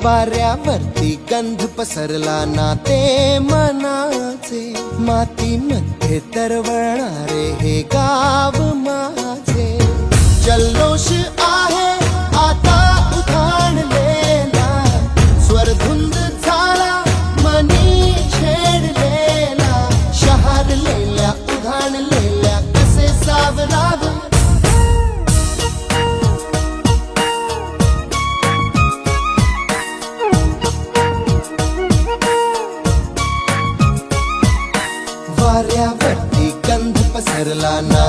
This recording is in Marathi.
वाऱ्यावरती गंध पसरला ना ते मनाचे, मातीमध्ये तरवळणारे हे गाव माझे. जल्लोष आहे आता उधाणलेला, स्वरधुंद झाला मनी छेडलेला. शहारलेल्या उधाणलेल्या कसे सावरावे, वाऱ्यावरती गंध पसरला ना